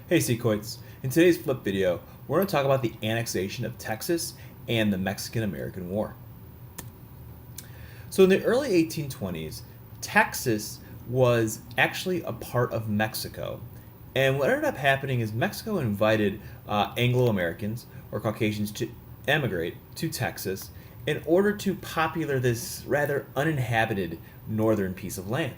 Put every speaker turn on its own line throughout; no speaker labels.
Hey Sequoids, in today's flip video, we're going to talk about the annexation of Texas and the Mexican-American War. So in the early 1820s, Texas was actually a part of Mexico. And what ended up happening is Mexico invited Anglo-Americans or Caucasians to emigrate to Texas in order to populate this rather uninhabited northern piece of land.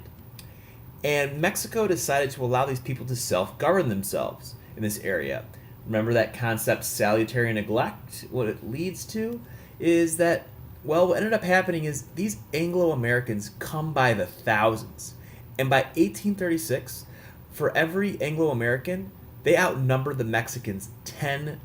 And Mexico decided to allow these people to self-govern themselves in this area. Remember that concept, salutary neglect? What it leads to is that, well, what ended up happening is these Anglo-Americans come by the thousands. And by 1836, for every Anglo-American, they outnumbered the Mexicans 10-1.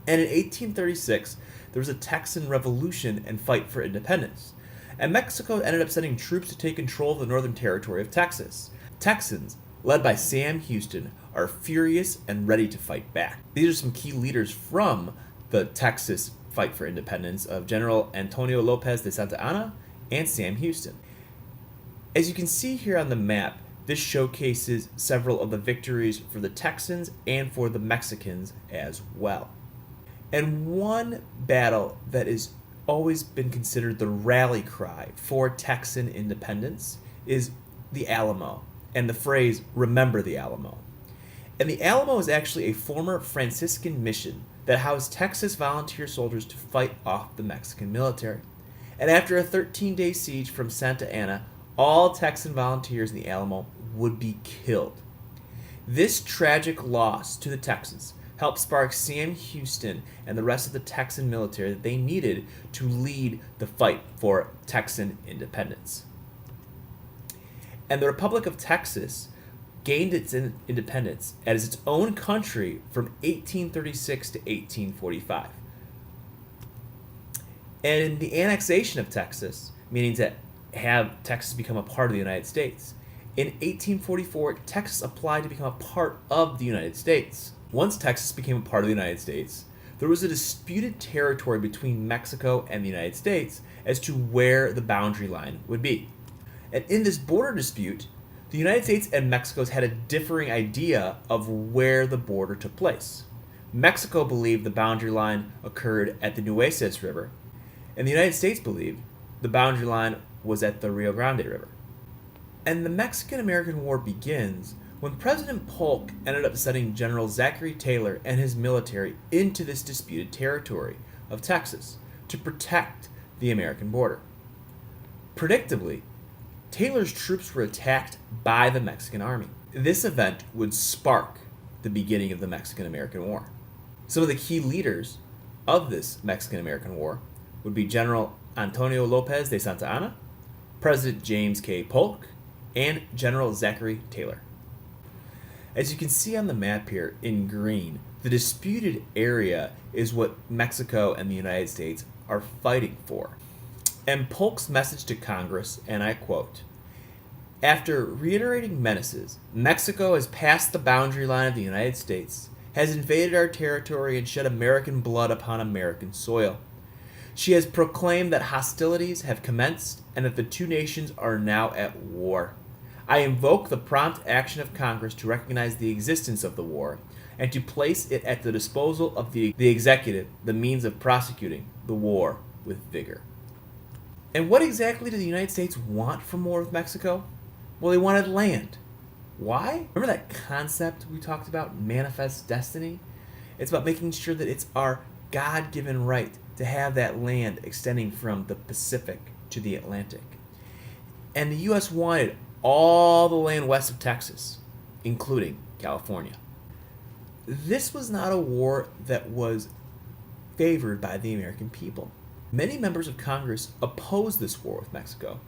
And in 1836, there was a Texan revolution and fight for independence. And Mexico ended up sending troops to take control of the northern territory of Texas. Texans, led by Sam Houston, are furious and ready to fight back. These are some key leaders from the Texas fight for independence of General Antonio Lopez de Santa Anna and Sam Houston. As you can see here on the map, this showcases several of the victories for the Texans and for the Mexicans as well. And one battle that is always been considered the rally cry for Texan independence is the Alamo, and the phrase, remember the Alamo. And the Alamo is actually a former Franciscan mission that housed Texas volunteer soldiers to fight off the Mexican military. And after a 13-day siege from Santa Anna, all Texan volunteers in the Alamo would be killed. This tragic loss to the Texans helped spark Sam Houston and the rest of the Texan military that they needed to lead the fight for Texan independence. And the Republic of Texas gained its independence as its own country from 1836 to 1845. And the annexation of Texas, meaning to have Texas become a part of the United States, in 1844, Texas applied to become a part of the United States. Once Texas became a part of the United States, there was a disputed territory between Mexico and the United States as to where the boundary line would be. And in this border dispute, the United States and Mexico had a differing idea of where the border took place. Mexico believed the boundary line occurred at the Nueces River, and the United States believed the boundary line was at the Rio Grande River. And the Mexican-American War begins when President Polk ended up sending General Zachary Taylor and his military into this disputed territory of Texas to protect the American border. Predictably, Taylor's troops were attacked by the Mexican army. This event would spark the beginning of the Mexican-American War. Some of the key leaders of this Mexican-American War would be General Antonio Lopez de Santa Anna, President James K. Polk, and General Zachary Taylor. As you can see on the map here in green, the disputed area is what Mexico and the United States are fighting for. And Polk's message to Congress, and I quote, "After reiterating menaces, Mexico has passed the boundary line of the United States, has invaded our territory and shed American blood upon American soil. She has proclaimed that hostilities have commenced and that the two nations are now at war. I invoke the prompt action of Congress to recognize the existence of the war and to place it at the disposal of the executive, the means of prosecuting the war with vigor." And what exactly did the United States want from war with Mexico? Well, they wanted land. Why? Remember that concept we talked about, manifest destiny? It's about making sure that it's our God-given right to have that land extending from the Pacific to the Atlantic. And the U.S. wanted all the land west of Texas, including California. This was not a war that was favored by the American people. Many members of Congress opposed this war with Mexico.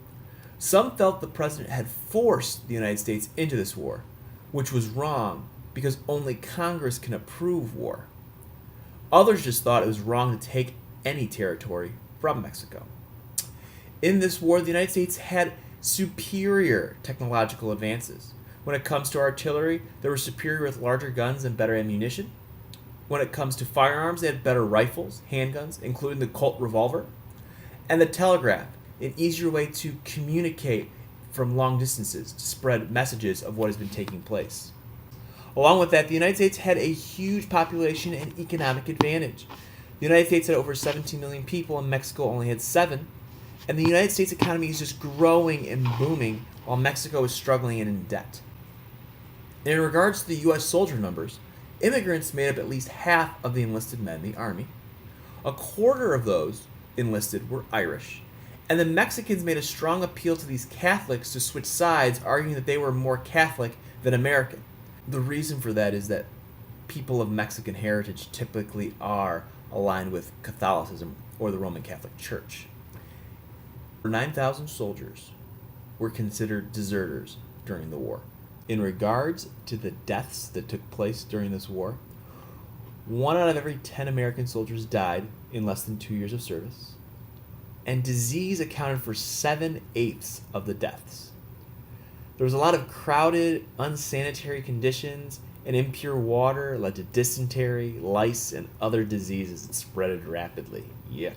Some felt the president had forced the United States into this war, which was wrong because only Congress can approve war. Others just thought it was wrong to take any territory from Mexico. In this war, the United States had superior technological advances. When it comes to artillery, they were superior with larger guns and better ammunition. When it comes to firearms, they had better rifles, handguns, including the Colt revolver, and the telegraph, an easier way to communicate from long distances to spread messages of what has been taking place. Along with that, the United States had a huge population and economic advantage. The United States had over 17 million people and Mexico only had 7. And the United States economy is just growing and booming while Mexico is struggling and in debt. And in regards to the U.S. soldier numbers, immigrants made up at least half of the enlisted men in the Army. A quarter of those enlisted were Irish. And the Mexicans made a strong appeal to these Catholics to switch sides, arguing that they were more Catholic than American. The reason for that is that people of Mexican heritage typically are aligned with Catholicism or the Roman Catholic Church. 9,000 soldiers were considered deserters during the war. In regards to the deaths that took place during this war, 1 out of every 10 American soldiers died in less than 2 years of service, and disease accounted for 7/8 of the deaths. There was a lot of crowded, unsanitary conditions, and impure water led to dysentery, lice, and other diseases that spread rapidly. Yuck.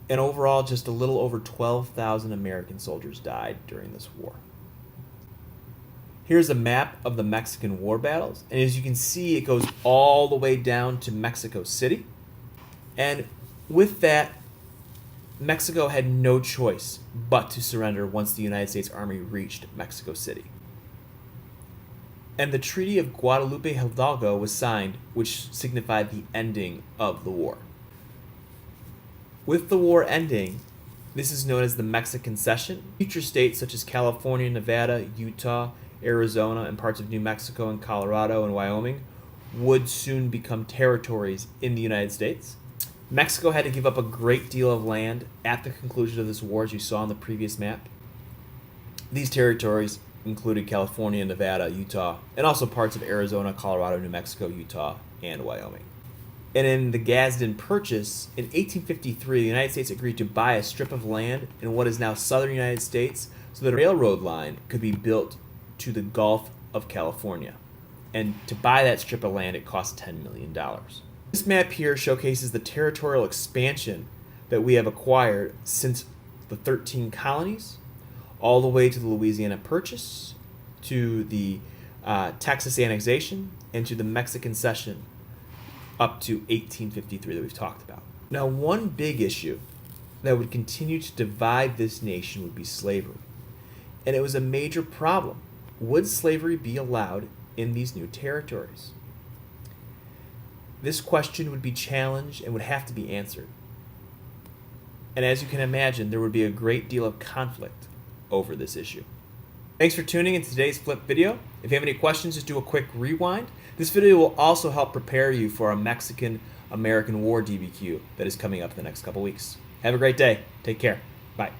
And overall, just a little over 12,000 American soldiers died during this war. Here's a map of the Mexican war battles, and as you can see, it goes all the way down to Mexico City. And with that, Mexico had no choice but to surrender once the United States Army reached Mexico City. And the Treaty of Guadalupe Hidalgo was signed, which signified the ending of the war. With the war ending, this is known as the Mexican Cession. Future states such as California, Nevada, Utah, Arizona, and parts of New Mexico and Colorado and Wyoming would soon become territories in the United States. Mexico had to give up a great deal of land at the conclusion of this war, as you saw on the previous map. These territories included California, Nevada, Utah, and also parts of Arizona, Colorado, New Mexico, Utah, and Wyoming. And in the Gadsden Purchase, in 1853, the United States agreed to buy a strip of land in what is now southern United States so that a railroad line could be built to the Gulf of California. And to buy that strip of land, it cost $10 million. This map here showcases the territorial expansion that we have acquired since the 13 colonies, all the way to the Louisiana Purchase, to the Texas annexation, and to the Mexican Cession up to 1853 that we've talked about. Now, one big issue that would continue to divide this nation would be slavery. And it was a major problem. Would slavery be allowed in these new territories? This question would be challenged and would have to be answered. And as you can imagine, there would be a great deal of conflict over this issue. Thanks for tuning in to today's Flip video. If you have any questions, just do a quick rewind. This video will also help prepare you for our Mexican-American War DBQ that is coming up in the next couple weeks. Have a great day. Take care. Bye.